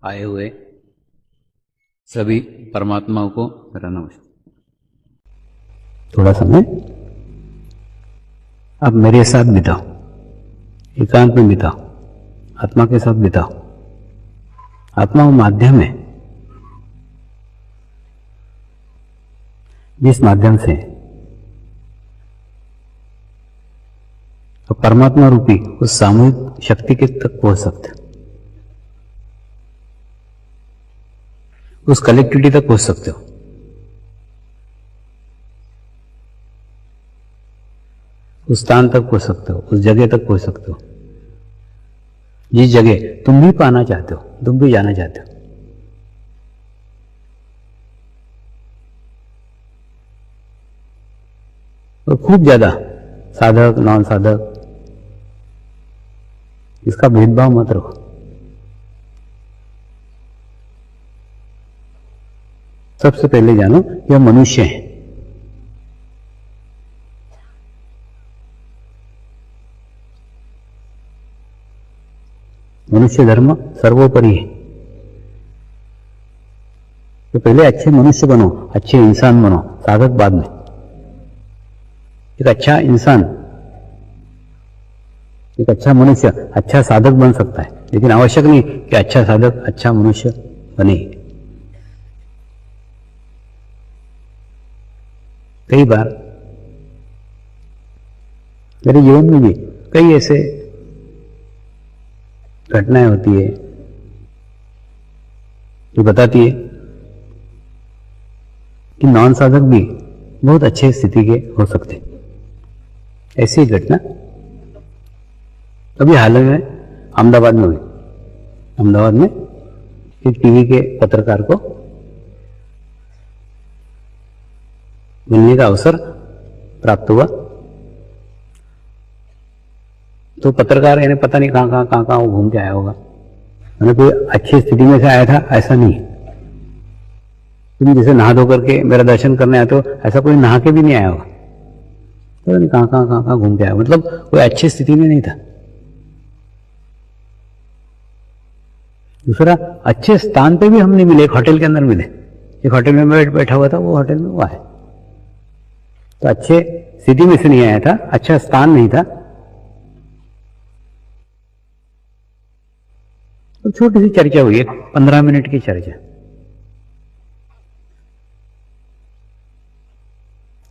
आए हुए सभी परमात्माओं को मेरा नमस्कार। थोड़ा समय अब मेरे साथ बिताओ, एकांत में बिताओ, आत्मा के साथ बिताओ। आत्मा वो माध्यम है जिस माध्यम से तो परमात्मा रूपी उस सामूहिक शक्ति के तक पहुंच सकते, उस कलेक्टिविटी तक पहुंच सकते हो। उस स्थान तक पहुंच सकते हो, उस जगह तक पहुंच सकते हो जिस जगह तुम भी पाना चाहते हो, तुम भी जाना चाहते हो। और खूब ज्यादा साधक नॉन साधक इसका भेदभाव मत रखो। सबसे पहले जानो यह मनुष्य है। मनुष्य धर्म सर्वोपरि है। तो पहले अच्छे मनुष्य बनो, अच्छे इंसान बनो, साधक बाद में। एक अच्छा इंसान, एक अच्छा मनुष्य अच्छा साधक बन सकता है, लेकिन आवश्यक नहीं कि अच्छा साधक अच्छा मनुष्य बने। कई बार मेरे जीवन में भी कई ऐसे घटनाएं होती है जो बताती है कि नॉन साधक भी बहुत अच्छे स्थिति के हो सकते। ऐसी घटना अभी हाल में अहमदाबाद में हुई। अहमदाबाद में एक टीवी के पत्रकार को मिलने का अवसर प्राप्त हुआ। तो पत्रकार यानी पता नहीं कहां वो घूम के आया होगा, मैंने कोई अच्छी स्थिति में से आया था ऐसा नहीं। तुम जैसे नहा धो करके मेरा दर्शन करने आते हो, ऐसा कोई नहा के भी नहीं आया होगा। पता नहीं कहां घूम के आया, मतलब कोई अच्छी स्थिति में नहीं था। दूसरा, अच्छे स्थान पे भी हम नहीं मिले, एक होटल के अंदर मिले। एक होटल में बैठा हुआ था, वो होटल में वो आया तो अच्छे स्थिति में से नहीं आया था, अच्छा स्थान नहीं था। तो छोटी सी चर्चा हुई, 15 मिनट की चर्चा।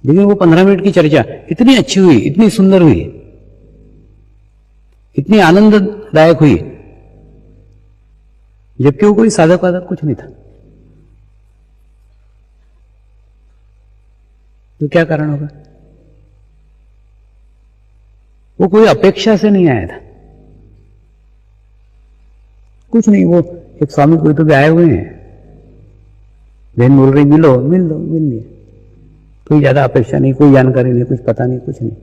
लेकिन वो 15 मिनट की चर्चा इतनी अच्छी हुई, इतनी सुंदर हुई, इतनी आनंददायक हुई, जबकि वो कोई साधक वाधक कुछ नहीं था। तो क्या कारण होगा? वो कोई अपेक्षा से नहीं आया था, कुछ नहीं। वो एक स्वामी कोई तो भी आए हुए हैं, बहन बोल रही मिलो, मिल लिया। कोई ज्यादा अपेक्षा नहीं, कोई जानकारी नहीं, कुछ पता नहीं, कुछ नहीं।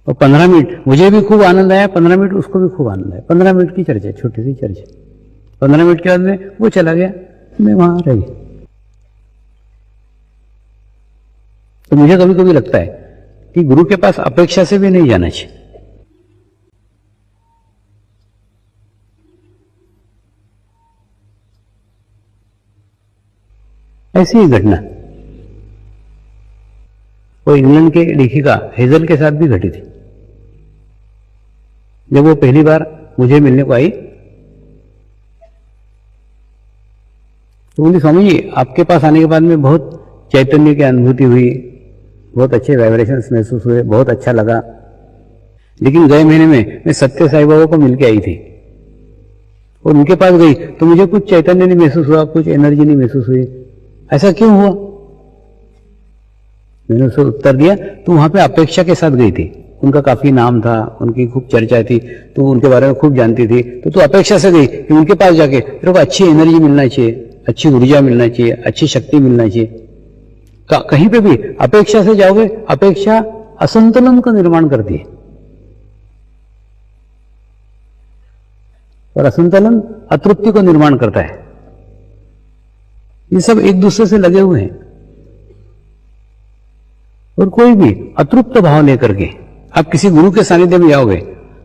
और 15 मिनट मुझे भी खूब आनंद आया, 15 मिनट उसको भी खूब आनंद आया। 15 मिनट की चर्चा, छोटी सी चर्चा। 15 मिनट के बाद में वो चला गया, मैं वहां रही। तो मुझे कभी कभी लगता है कि गुरु के पास अपेक्षा से भी नहीं जाना चाहिए। ऐसी ही घटना वो इंग्लैंड के लेखिका हेजल के साथ भी घटी थी। जब वो पहली बार मुझे मिलने को आई तो बोली, स्वामी जी आपके पास आने के बाद में बहुत चैतन्य की अनुभूति हुई, बहुत अच्छे वाइब्रेशंस महसूस हुए, बहुत अच्छा लगा। लेकिन गए महीने में मैं सत्य साईं बाबा को मिलके आई थी और उनके पास गई तो मुझे कुछ चैतन्य नहीं महसूस हुआ, कुछ एनर्जी नहीं महसूस हुई। ऐसा क्यों हुआ? मैंने उसे उत्तर दिया, तू वहां पे अपेक्षा के साथ गई थी, उनका काफी नाम था, उनकी खूब चर्चा थी, तू उनके बारे में खूब जानती थी, तो तू अपेक्षा से गई कि उनके पास जाके तेरे को अच्छी एनर्जी मिलना चाहिए, अच्छी ऊर्जा मिलना चाहिए, अच्छी शक्ति मिलना चाहिए। कहीं पे भी अपेक्षा से जाओगे, अपेक्षा असंतुलन का निर्माण करती है और असंतुलन अतृप्ति को निर्माण करता है। ये सब एक दूसरे से लगे हुए हैं। और कोई भी अतृप्त भाव लेकर के आप किसी गुरु के सानिध्य में जाओगे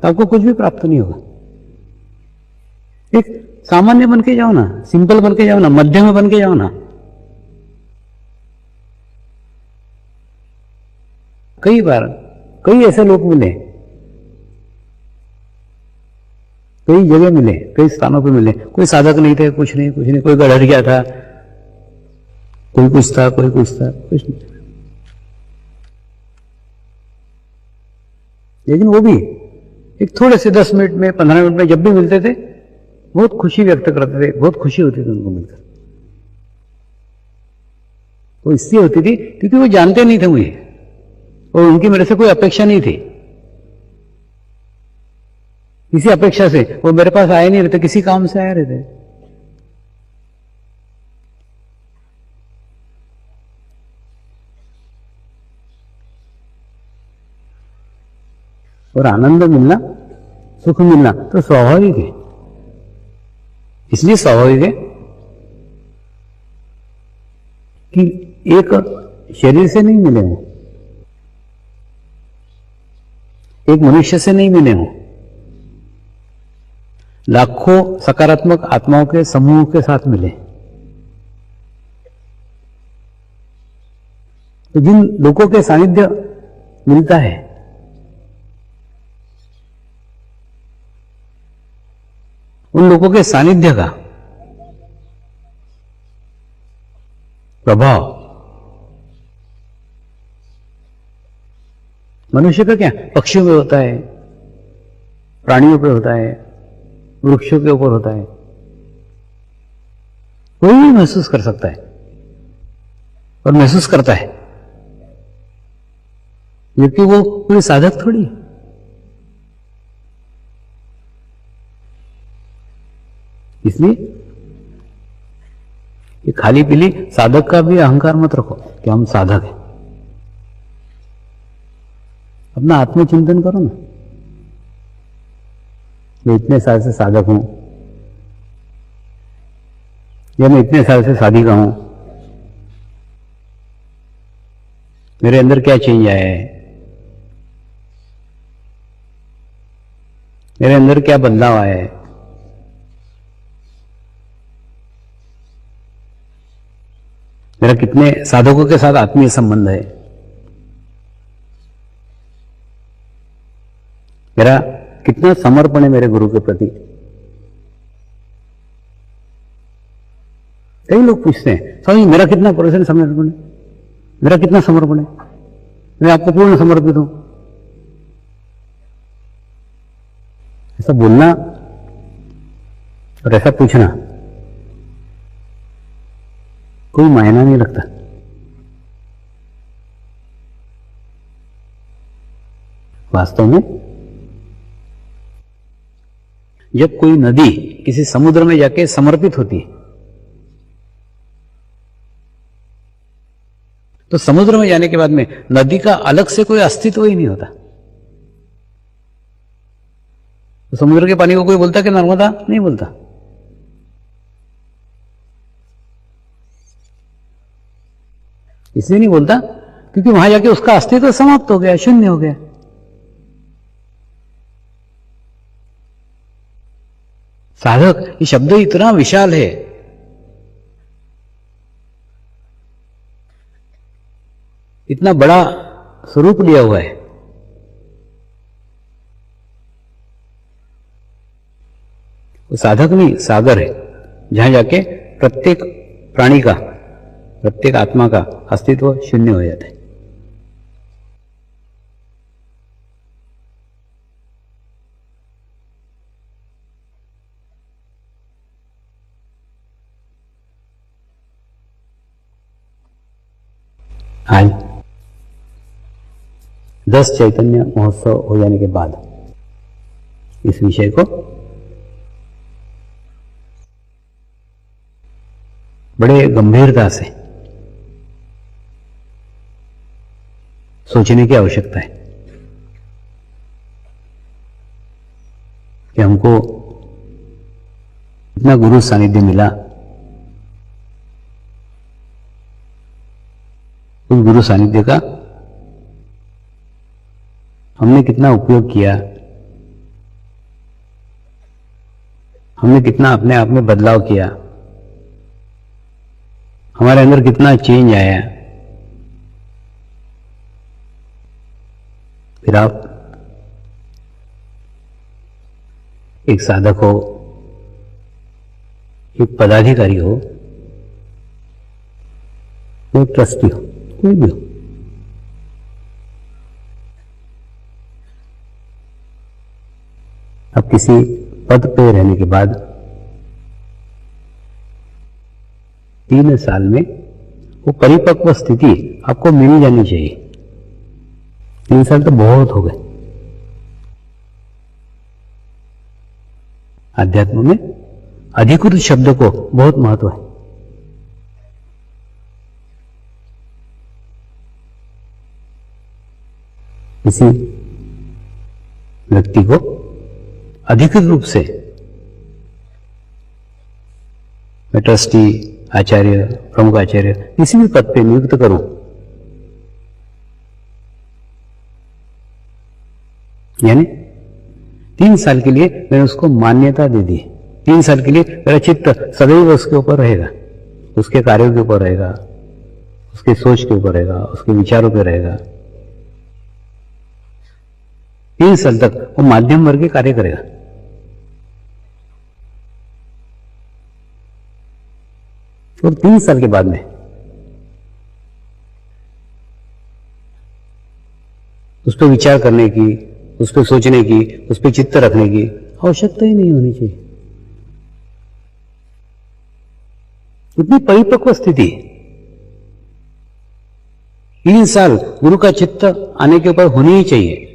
तो आपको कुछ भी प्राप्त नहीं होगा। एक सामान्य बन के जाओ ना, सिंपल बन के जाओ ना, मध्यम बन के जाओ ना। कई बार कई ऐसे लोग मिले, कई जगह मिले, कई स्थानों पे मिले, कोई साधक नहीं थे, कुछ नहीं, कोई गड़हरिया था, कोई कुछ था, कोई कुछ था, कुछ नहीं। लेकिन वो भी एक थोड़े से 10 मिनट में, 15 मिनट में जब भी मिलते थे, बहुत खुशी व्यक्त करते थे, बहुत खुशी होती थी उनको मिलकर। वो इसलिए होती थी क्योंकि वो जानते नहीं थे मुझे, और उनकी मेरे से कोई अपेक्षा नहीं थी। किसी अपेक्षा से वो मेरे पास आए नहीं रहते, किसी काम से आए रहते। और आनंद मिलना, सुख मिलना तो स्वाभाविक है। इसलिए स्वाभाविक है कि एक शरीर से नहीं मिले हो, एक मनुष्य से नहीं मिले हो, लाखों सकारात्मक आत्माओं के समूह के साथ मिले। तो जिन लोगों के सानिध्य मिलता है, उन लोगों के सानिध्य का प्रभाव मनुष्य का क्या, पक्षियों में होता है, प्राणियों पे होता है, वृक्षों के ऊपर होता है। कोई भी महसूस कर सकता है और महसूस करता है, क्योंकि वो कोई साधक थोड़ी है। इसलिए ये खाली पीली साधक का भी अहंकार मत रखो कि हम साधक हैं। अपना आत्मचिंतन करो ना, मैं इतने साल से साधक हूं, या मैं इतने साल से साधिका हूं, मेरे अंदर क्या चेंज आया है, मेरे अंदर क्या बदलाव आया है। मेरा कितने साधकों के साथ आत्मीय संबंध है, मेरा कितना समर्पण है मेरे गुरु के प्रति। कई लोग पूछते हैं, स्वामी मेरा कितना % समर्पण है, मेरा कितना समर्पण है, मैं आपको पूर्ण समर्पित हूं। ऐसा बोलना और ऐसा पूछना कोई मायना नहीं रखता। वास्तव में जब कोई नदी किसी समुद्र में जाके समर्पित होती है, तो समुद्र में जाने के बाद में नदी का अलग से कोई अस्तित्व ही नहीं होता। तो समुद्र के पानी को कोई बोलता कि नर्मदा? नहीं बोलता। इसलिए नहीं बोलता क्योंकि वहां जाके उसका अस्तित्व समाप्त हो गया, शून्य हो गया। साधक ये शब्द इतना विशाल है, इतना बड़ा स्वरूप लिया हुआ है। वो साधक नहीं, सागर है, जहां जाके प्रत्येक प्राणी का, प्रत्येक आत्मा का अस्तित्व शून्य हो जाता है। आज 10 चैतन्य महोत्सव हो जाने के बाद इस विषय को बड़े गंभीरता से सोचने की आवश्यकता है कि हमको इतना गुरु सानिध्य मिला, उस गुरु सानिध्य का हमने कितना उपयोग किया, हमने कितना अपने आप में बदलाव किया, हमारे अंदर कितना चेंज आया। फिर आप एक साधक हो, एक पदाधिकारी हो, एक ट्रस्टी हो, कोई भी हो, अब किसी पद पे रहने के बाद 3 साल में वो परिपक्व स्थिति आपको मिल जानी चाहिए। 3 साल तो बहुत हो गए। अध्यात्म में अधिकृत शब्द को बहुत महत्व है। किसी व्यक्ति को अधिकृत रूप से मैं ट्रस्टी, आचार्य, प्रमुख आचार्य किसी भी पद पे नियुक्त करूं, यानी 3 साल के लिए मैंने उसको मान्यता दे दी। 3 साल के लिए मेरा चित्त सदैव उसके ऊपर रहेगा, उसके कार्यों के ऊपर रहेगा, उसके सोच के ऊपर रहेगा, उसके विचारों पे रहेगा। 3 साल तक वो माध्यम वर्ग के कार्य करेगा। और 3 साल के बाद में उस पर विचार करने की, उस पर सोचने की, उस पर चित्त रखने की आवश्यकता ही नहीं होनी चाहिए। इतनी परिपक्व स्थिति। 3 साल गुरु का चित्त आने के ऊपर होनी ही चाहिए।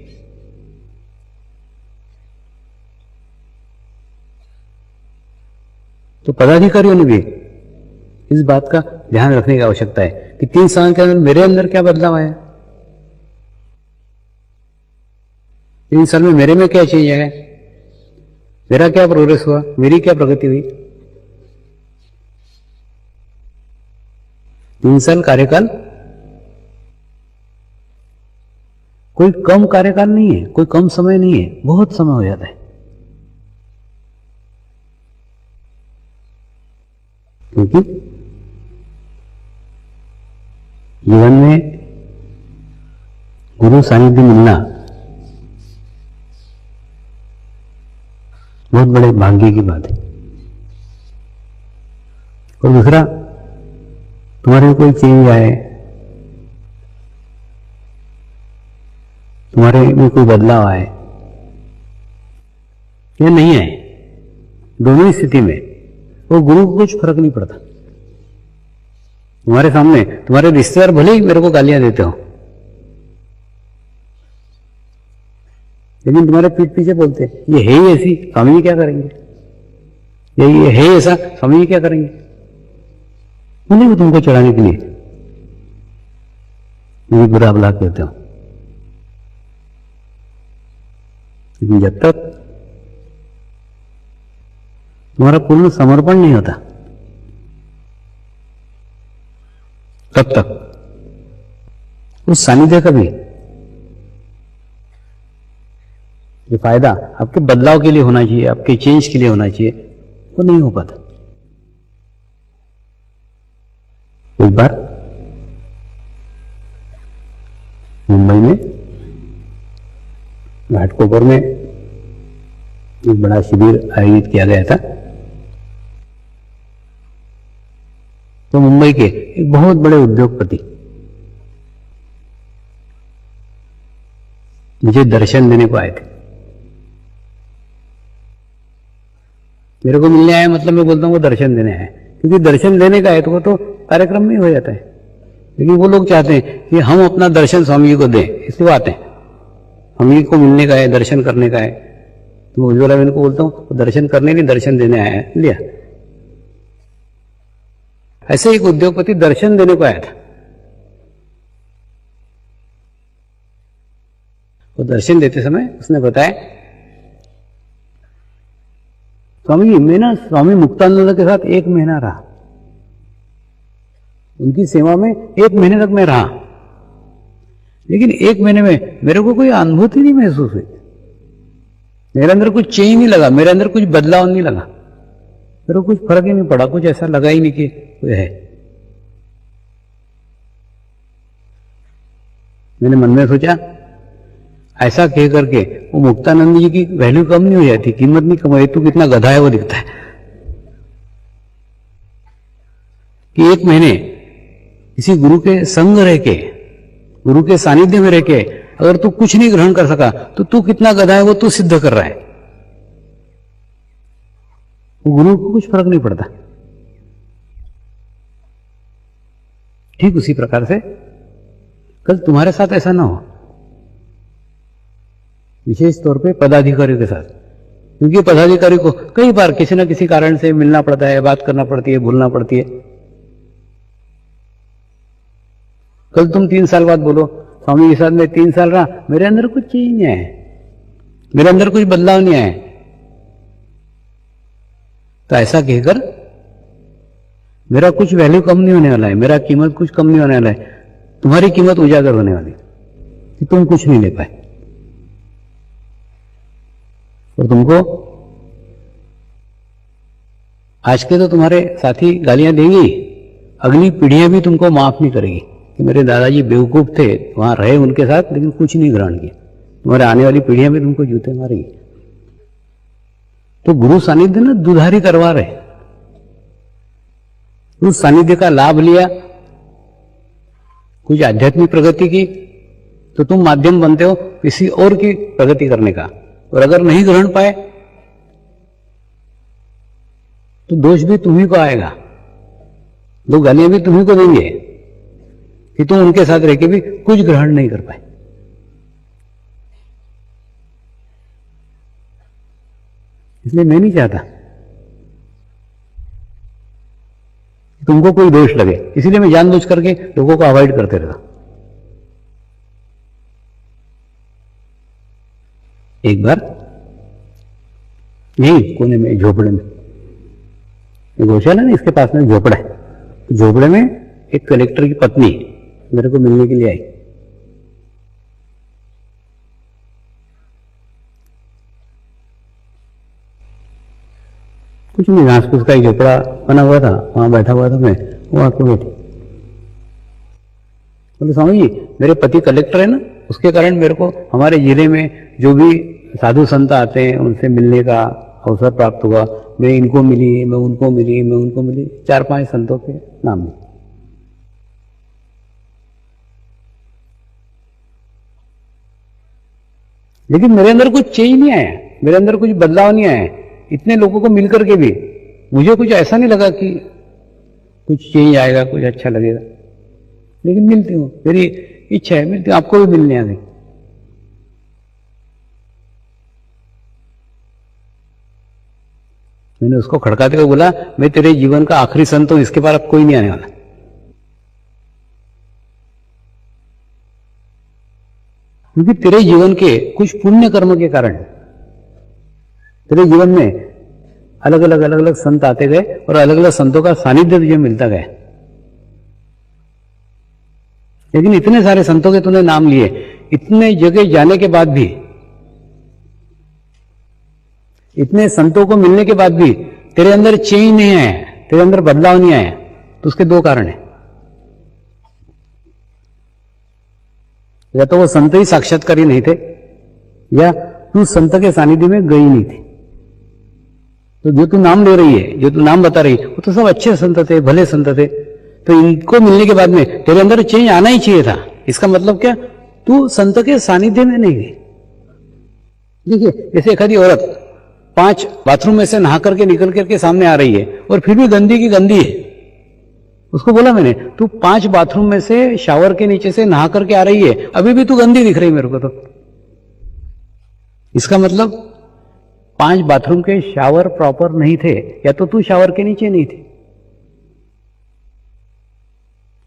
तो पदाधिकारियों ने भी इस बात का ध्यान रखने की आवश्यकता है कि 3 साल के अंदर मेरे अंदर क्या बदलाव आया, 3 साल में मेरे में क्या चेंज है, मेरा क्या प्रोग्रेस हुआ, मेरी क्या प्रगति हुई। 3 साल कार्यकाल कोई कम कार्यकाल नहीं है, कोई कम समय नहीं है, बहुत समय हो जाता है। क्योंकि जीवन में गुरु सानिध्य मिलना बहुत बड़े भाग्य की बात है। और दूसरा, तुम्हारे कोई चेंज आए, तुम्हारे में कोई बदलाव आए या नहीं आए, दोनों ही स्थिति में वो गुरु को कुछ फर्क नहीं पड़ता। तुम्हारे सामने तुम्हारे रिश्तेदार भले ही मेरे को गालियां देते हो, लेकिन तुम्हारे पीठ पीछे बोलते ये है ही ऐसी, स्वामी जी क्या करेंगे, ये है ऐसा, स्वामी जी क्या करेंगे, उन्हीं को तुमको चढ़ाने के लिए ये बुरा भला कहते हो। लेकिन जब तक तुम्हारा पूर्ण समर्पण नहीं होता, तब तक उस सानिध्य का भी ये फायदा आपके बदलाव के लिए होना चाहिए, आपके चेंज के लिए होना चाहिए, वो नहीं हो पाता। एक बार मुंबई में घाटकोपर में एक बड़ा शिविर आयोजित किया गया था। तो मुंबई के एक बहुत बड़े उद्योगपति मुझे दर्शन देने को आए थे। मेरे को मिलने आए मतलब मैं बोलता हूँ वो दर्शन देने आए, क्योंकि दर्शन देने का है तो वो तो कार्यक्रम में ही हो जाता है। लेकिन वो लोग चाहते हैं कि हम अपना दर्शन स्वामी जी को दें, इसलिए आते हैं। स्वामी जी को मिलने का है, दर्शन करने का है। तो उज्ज्वला बहन को बोलता हूँ दर्शन करने नहीं, दर्शन देने आया है, लिया। ऐसे एक उद्योगपति दर्शन देने को आया था। वो दर्शन देते समय उसने बताया, स्वामी जी मैं ना स्वामी मुक्तानंद के साथ 1 महीना रहा, उनकी सेवा में 1 महीने तक मैं रहा, लेकिन 1 महीने में मेरे को कोई अनुभूति नहीं महसूस हुई, मेरे अंदर कुछ चेंज नहीं लगा, मेरे अंदर कुछ बदलाव नहीं लगा। मेरे को कुछ फर्क ही नहीं पड़ा, कुछ ऐसा लगा ही नहीं कि कोई है। मैंने मन में सोचा, ऐसा कह करके वो मुक्तानंद जी की वैल्यू कम नहीं हो जाती, कीमत नहीं कम हो, तू कितना गधा है वो दिखता है। कि 1 महीने किसी गुरु के संग रह के, गुरु के सानिध्य में रह के अगर तू कुछ नहीं ग्रहण कर सका तो तू कितना गधा है वो तू सिद्ध कर रहा है। गुरु को कुछ फर्क नहीं पड़ता। ठीक उसी प्रकार से कल तुम्हारे साथ ऐसा ना हो, विशेष तौर पे पदाधिकारियों के साथ, क्योंकि पदाधिकारी को कई बार किसी न किसी कारण से मिलना पड़ता है, बात करना पड़ती है, भूलना पड़ती है। कल तुम 3 साल बाद बोलो स्वामी के साथ मैं 3 साल रहा, मेरे अंदर कुछ चेंज नहीं आया, मेरे अंदर कुछ बदलाव नहीं आया, तो ऐसा कहकर मेरा कुछ वैल्यू कम नहीं होने वाला है, मेरा कीमत कुछ कम नहीं होने वाला है, तुम्हारी कीमत उजागर होने वाली कि तुम कुछ नहीं ले पाए। और तुमको आज के तो तुम्हारे साथी गालियां देंगी, अगली पीढ़ियां भी तुमको माफ नहीं करेगी कि मेरे दादाजी बेवकूफ थे, वहां रहे उनके साथ लेकिन कुछ नहीं ग्रहण किया। तुम्हारे आने वाली पीढ़ियां भी तुमको जूते मारेगी। तो गुरु सानिध्य ना दुधारी करवा रहे, उस सानिध्य का लाभ लिया, कुछ आध्यात्मिक प्रगति की, तो तुम माध्यम बनते हो किसी और की प्रगति करने का। और अगर नहीं ग्रहण पाए तो दोष भी तुम्ही को आएगा, 2 गालियां भी तुम्ही को देंगे कि तुम उनके साथ रह के भी कुछ ग्रहण नहीं कर पाए। इसलिए मैं नहीं चाहता तुमको कोई दोष लगे, इसीलिए मैं जानबूझ करके लोगों को अवॉइड करते रहता। एक बार यही कोने में झोपड़े में, गौशाला ना इसके पास में झोपड़ा है, झोपड़े में एक कलेक्टर की पत्नी मेरे को मिलने के लिए आई। कुछ नहीं, घास फूस का एक झोपड़ा बना हुआ था, वहां बैठा हुआ था मैं, वो आके बैठी, बोले स्वामी जी मेरे पति कलेक्टर है ना, उसके कारण मेरे को हमारे जिले में जो भी साधु संत आते हैं उनसे मिलने का अवसर प्राप्त हुआ। मैं इनको मिली, मैं उनको मिली, मैं उनको मिली, 4-5 संतों के नाम लिए। लेकिन मेरे अंदर कुछ चेंज नहीं आया, मेरे अंदर कुछ बदलाव नहीं आया। इतने लोगों को मिलकर के भी मुझे कुछ ऐसा नहीं लगा कि कुछ चेंज आएगा, कुछ अच्छा लगेगा। लेकिन मिलती हूँ, मेरी इच्छा है, मिलती हूँ, आपको भी मिलने आ गई। मैंने उसको खड़काते हुए बोला, मैं तेरे जीवन का आखिरी संत हूं, इसके बाद अब कोई नहीं आने वाला। क्योंकि तेरे जीवन के कुछ पुण्य कर्म के कारण तेरे जीवन में अलग अलग संत आते गए और अलग अलग संतों का सानिध्य तुझे मिलता गया। लेकिन इतने सारे संतों के तूने नाम लिए, इतने जगह जाने के बाद भी, इतने संतों को मिलने के बाद भी तेरे अंदर चेंज नहीं आया, तेरे अंदर बदलाव नहीं आया, तो उसके 2 कारण है। या तो वो संत ही साक्षात्कारी नहीं थे, या तू संत के सानिध्य में गई नहीं थी। तो जो तू नाम ले रही है, जो तू नाम बता रही है, वो तो सब अच्छे संत थे, भले संत थे। तो इनको मिलने के बाद में तेरे अंदर चेंज आना ही चाहिए था। इसका मतलब क्या, तू संत के सानिध्य में नहीं गई। देखिए जैसे एखादी औरत 5 बाथरूम में से नहा करके निकल करके सामने आ रही है और फिर भी गंदी की गंदी है, उसको बोला मैंने, तू 5 बाथरूम में से शावर के नीचे से नहा करके आ रही है, अभी भी तू गंदी दिख रही मेरे को। तो इसका मतलब 5 बाथरूम के शावर प्रॉपर नहीं थे, या तो तू शावर के नीचे नहीं थी।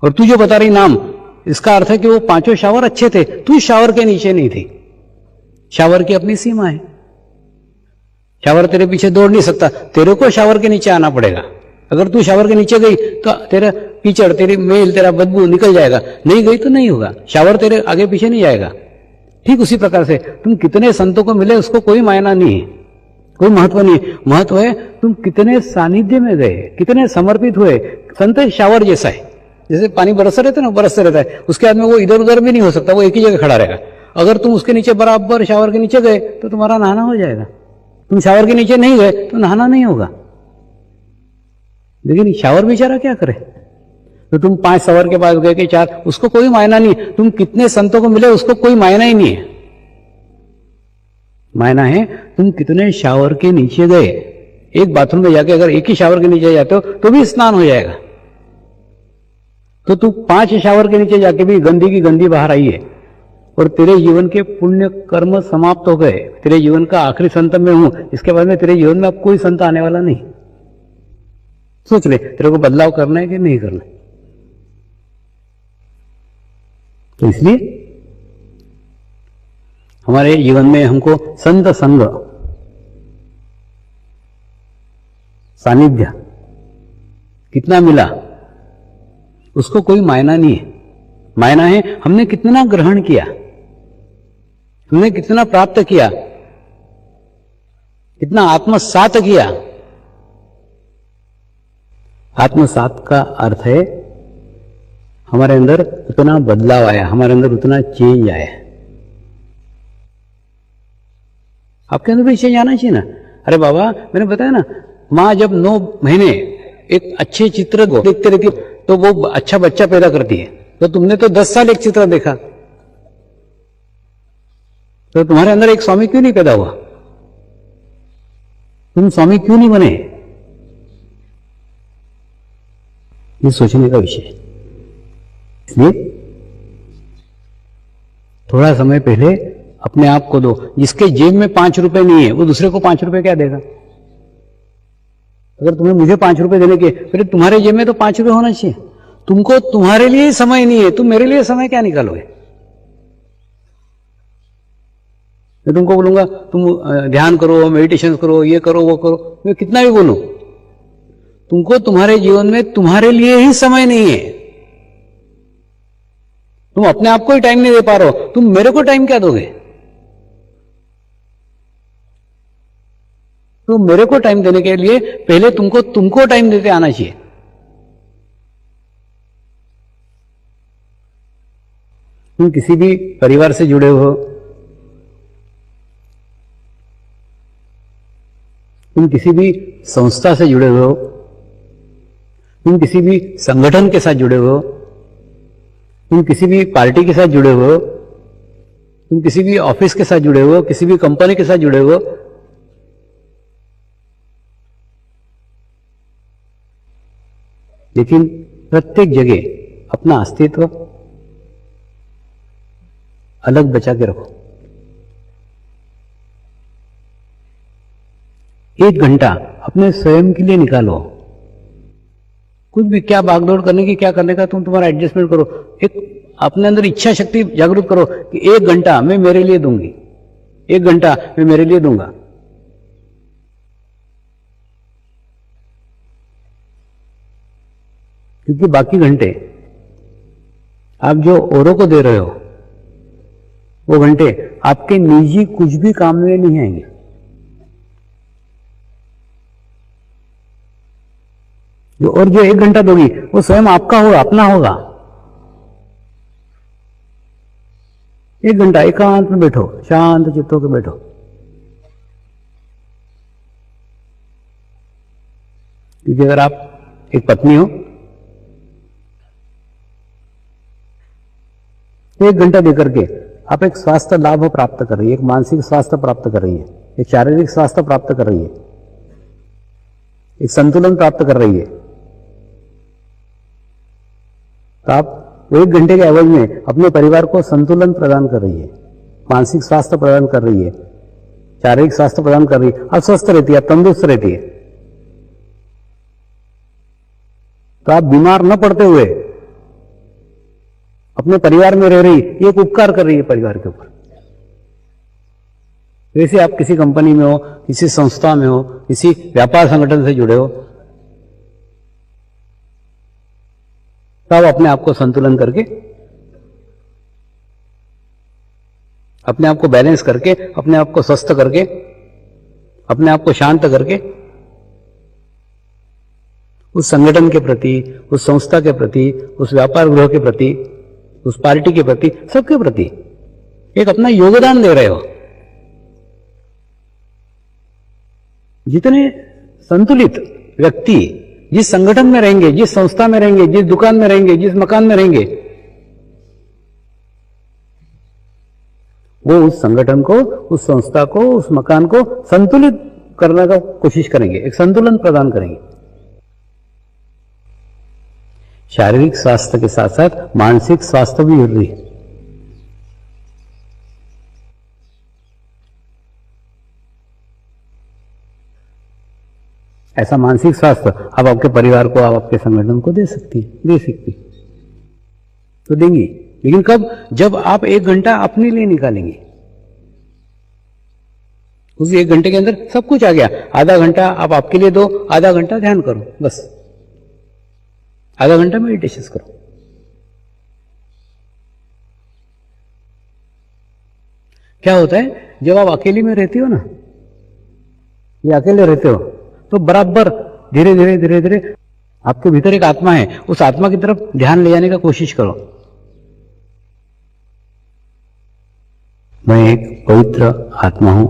और तू जो बता रही नाम, इसका अर्थ है कि वो 5 शावर अच्छे थे, तू शावर के नीचे नहीं थी। शावर की अपनी सीमा है, शावर तेरे पीछे दौड़ नहीं सकता, तेरे को शावर के नीचे आना पड़ेगा। अगर तू शावर के नीचे गई तो तेरा कीचड़, तेरी मेल, तेरा बदबू निकल जाएगा, नहीं गई तो नहीं होगा, शावर तेरे आगे पीछे नहीं जाएगा। ठीक उसी प्रकार से तुम कितने संतों को मिले उसको कोई मायना नहीं है, कोई महत्व नहीं है। महत्व है तुम कितने सानिध्य में गए, कितने समर्पित हुए। संत शावर जैसा है, जैसे पानी बरसते रहता है ना, बरसते रहता है, उसके बाद में वो इधर उधर भी नहीं हो सकता, वो एक ही जगह खड़ा रहेगा। अगर तुम उसके नीचे बराबर शावर के नीचे गए तो तुम्हारा नहाना हो जाएगा। तुम शावर के नीचे नहीं गए तो नहाना नहीं होगा। लेकिन शावर बेचारा क्या करे? तो तुम 5 शावर के पास गए कि 4, उसको कोई मायना नहीं। तुम कितने संतों को मिले उसको कोई मायना ही नहीं है। मायना है तुम कितने शावर के नीचे गए। एक बाथरूम में जाके अगर एक ही शावर के नीचे जाते हो तो भी स्नान हो जाएगा। तो तू 5 शावर के नीचे जाके भी गंदी की गंदी बाहर आई है और तेरे जीवन के पुण्य कर्म समाप्त हो गए। तेरे जीवन का आखिरी संत में हूं, इसके बाद में तेरे जीवन में अब कोई संत आने वाला नहीं। सोच ले तेरे को बदलाव करना है कि नहीं करना है। तो इसलिए हमारे जीवन में हमको संत संग, सानिध्य कितना मिला उसको कोई मायना नहीं है। मायना है हमने कितना ग्रहण किया, हमने कितना प्राप्त किया, कितना आत्मसात किया। आत्मसात का अर्थ है हमारे अंदर उतना बदलाव आया, हमारे अंदर उतना चेंज आया। आपके अंदर भी चेंज आना चाहिए ना। अरे बाबा मैंने बताया ना, माँ जब 9 महीने एक अच्छे चित्र को देखते रहती है तो वो अच्छा बच्चा पैदा करती है। तो तुमने तो 10 साल एक चित्र देखा, तो तुम्हारे अंदर एक स्वामी क्यों नहीं पैदा हुआ? तुम स्वामी क्यों नहीं बने? ये सोचने का विषय है। इसलिए थोड़ा समय पहले अपने आप को दो। जिसके जेब में 5 रुपए नहीं है वो दूसरे को 5 रुपए क्या देगा? अगर तुम्हें मुझे 5 रुपए देने के, फिर तुम्हारे जेब में तो 5 रुपए होना चाहिए। तुमको तुम्हारे लिए समय नहीं है, तुम मेरे लिए समय क्या निकालोगे? मैं तुमको बोलूंगा तुम ध्यान करो, मेडिटेशन करो, ये करो, वो करो, मैं कितना भी बोलूं, तुमको तुम्हारे जीवन में तुम्हारे लिए ही समय नहीं है। तुम अपने आप को ही टाइम नहीं दे पा रहे हो, तुम मेरे को टाइम क्या दोगे? तो मेरे को टाइम देने के लिए पहले तुमको टाइम देते आना चाहिए। तुम किसी भी परिवार से जुड़े हो, तुम किसी भी संस्था से जुड़े हो, तुम किसी भी संगठन के साथ जुड़े हो, तुम किसी भी पार्टी के साथ जुड़े हो, तुम किसी भी ऑफिस के साथ जुड़े हो, किसी भी कंपनी के साथ जुड़े हो, लेकिन प्रत्येक जगह अपना अस्तित्व अलग बचा के रखो। 1 घंटा अपने स्वयं के लिए निकालो। कुछ भी, क्या भागदौड़ करने की, क्या करने का, तुम तुम्हारा एडजस्टमेंट करो। एक अपने अंदर इच्छा शक्ति जागरूक करो कि 1 घंटा मैं मेरे लिए दूंगी, 1 घंटा मैं मेरे लिए दूंगा। क्योंकि बाकी घंटे आप जो औरों को दे रहे हो, वो घंटे आपके निजी कुछ भी काम में नहीं आएंगे। जो 1 घंटा दोगी वो स्वयं आपका होगा, अपना होगा। 1 घंटा एकांत में बैठो, शांत चित्त होकर बैठो। क्योंकि अगर आप एक पत्नी हो, 1 घंटा देकर के आप एक स्वास्थ्य लाभ प्राप्त कर रही है, एक मानसिक स्वास्थ्य प्राप्त कर रही है, एक शारीरिक स्वास्थ्य प्राप्त कर रही है, एक संतुलन प्राप्त कर रही है। तो आप 1 घंटे के एवज में अपने परिवार को संतुलन प्रदान कर रही है, मानसिक स्वास्थ्य प्रदान कर रही है, शारीरिक स्वास्थ्य प्रदान कर रही है। आप स्वस्थ रहती है, आप तंदुरुस्त रहती है। तो आप बीमार न पड़ते हुए अपने परिवार में रह रही, एक उपकार कर रही है परिवार के ऊपर। वैसे आप किसी कंपनी में हो, किसी संस्था में हो, किसी व्यापार संगठन से जुड़े हो, तब अपने आप को संतुलन करके, अपने आप को बैलेंस करके, अपने आप को स्वस्थ करके अपने आप को शांत करके उस संगठन के प्रति, उस संस्था के प्रति, उस व्यापार गृह के प्रति, उस पार्टी के प्रति, सबके प्रति एक अपना योगदान दे रहे हो। जितने संतुलित व्यक्ति जिस संगठन में रहेंगे, जिस संस्था में रहेंगे, जिस दुकान में रहेंगे, जिस मकान में रहेंगे, वो उस संगठन को, उस संस्था को, उस मकान को संतुलित करने का कोशिश करेंगे, एक संतुलन प्रदान करेंगे। शारीरिक स्वास्थ्य के साथ साथ मानसिक स्वास्थ्य भी जरूरी है। ऐसा मानसिक स्वास्थ्य आप आपके परिवार को, आप आपके संगठन को दे सकती तो देंगी, लेकिन कब? जब आप 1 घंटा अपने लिए निकालेंगे। उस 1 घंटे के अंदर सब कुछ आ गया। आधा घंटा आप आपके लिए दो, आधा घंटा ध्यान करो, बस आधा घंटा मेडिटेशन करो। क्या होता है जब आप अकेले में रहते हो ना, ये अकेले रहते हो, तो बराबर धीरे धीरे धीरे धीरे आपके भीतर एक आत्मा है, उस आत्मा की तरफ ध्यान ले जाने का कोशिश करो। मैं एक पवित्र आत्मा हूं,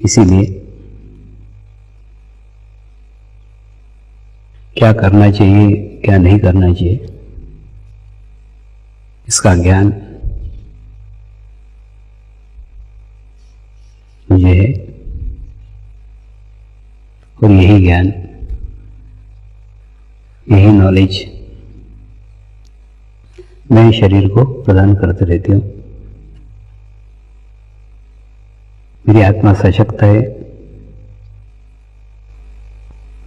इसीलिए क्या करना चाहिए, क्या नहीं करना चाहिए, इसका ज्ञान मुझे है, और यही ज्ञान, यही नॉलेज मैं शरीर को प्रदान करते रहती हूं। मेरी आत्मा सशक्त है,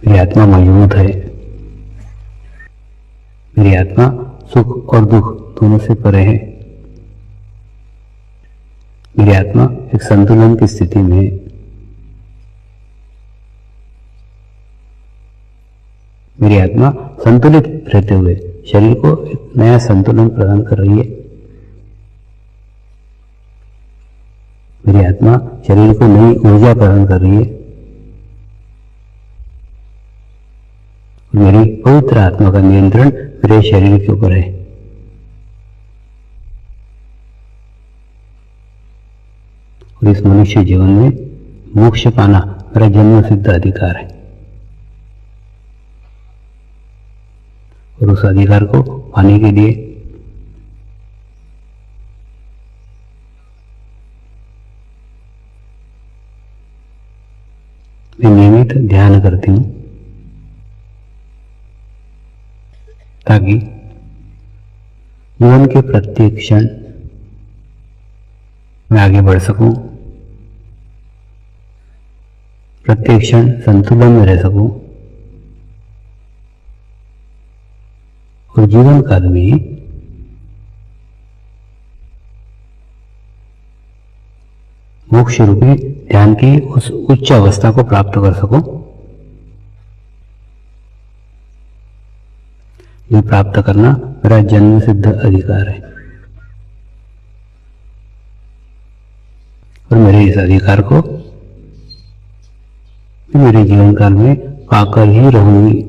मेरी आत्मा मजबूत है, मेरी आत्मा सुख और दुख दोनों से परे है। मेरी आत्मा एक संतुलन की स्थिति में है। मेरी आत्मा संतुलित रहते हुए शरीर को एक नया संतुलन प्रदान कर रही है। मेरी आत्मा शरीर को नई ऊर्जा प्रदान कर रही है। मेरी पवित्र आत्मा का नियंत्रण मेरे शरीर के ऊपर है। और इस मनुष्य जीवन में मोक्ष पाना मेरा जन्म सिद्ध अधिकार है, और उस अधिकार को पाने के लिए मैं नियमित ध्यान करती हूं, ताकि जीवन के प्रत्येक क्षण मैं आगे बढ़ सकूं, प्रत्येक क्षण संतुलन में रह सकूं, और जीवन काल में मोक्ष रूपी ध्यान की उस उच्च अवस्था को प्राप्त कर सकूं, जो प्राप्त करना मेरा जन्म सिद्ध अधिकार है। और मेरे इस अधिकार को मेरे जीवन काल में पाकर ही रहूंगी।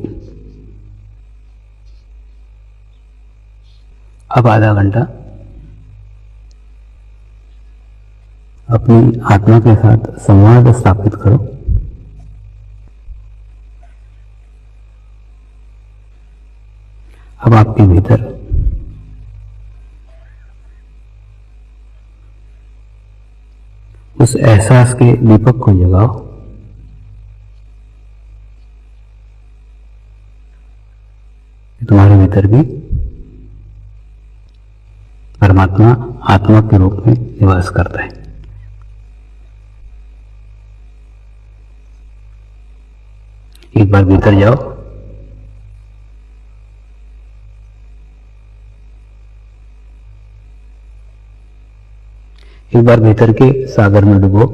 अब आधा घंटा अपनी आत्मा के साथ संवाद स्थापित करो। अब आपके भीतर उस एहसास के दीपक को जगाओ, तुम्हारे भीतर भी परमात्मा आत्मा के रूप में निवास करता है। एक बार भीतर जाओ, एक बार भीतर के सागर में डूबो,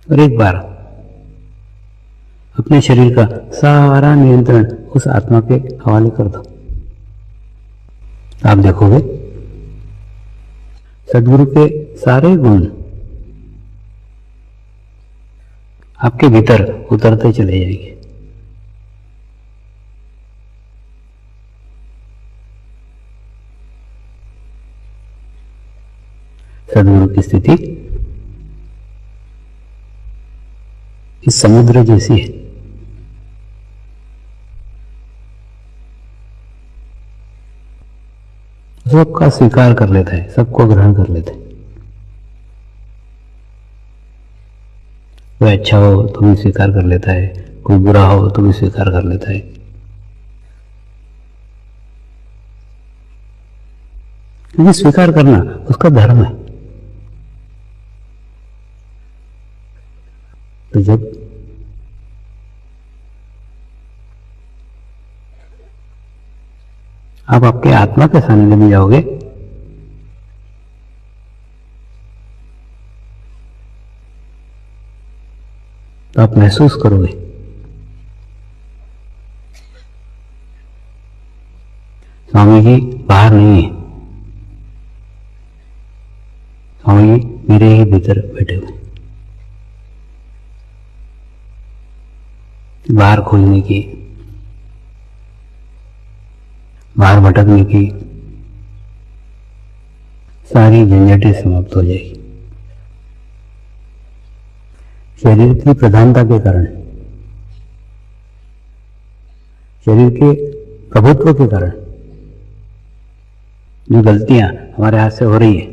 और एक बार अपने शरीर का सारा नियंत्रण उस आत्मा के हवाले कर दो। आप देखोगे सद्गुरु के सारे गुण आपके भीतर उतरते चले जाएंगे। सद्गुरु की स्थिति इस समुद्र जैसी है। सबका स्वीकार कर लेता है, सबको ग्रहण कर लेता है। कोई अच्छा हो तो भी स्वीकार कर लेता है, कोई बुरा हो तो भी स्वीकार कर लेता है। क्योंकि स्वीकार करना उसका धर्म है। तो जब आप आपके आत्मा के सानिध्य में जाओगे तो आप महसूस करोगे स्वामी जी बाहर नहीं है, स्वामी जी मेरे ही भीतर बैठे हुए। बाहर खोजने की, बाहर भटकने की सारी झंझटें समाप्त हो जाएगी। शरीर की प्रधानता के कारण, शरीर के प्रभुत्व के कारण जो गलतियां हमारे हाथ से हो रही है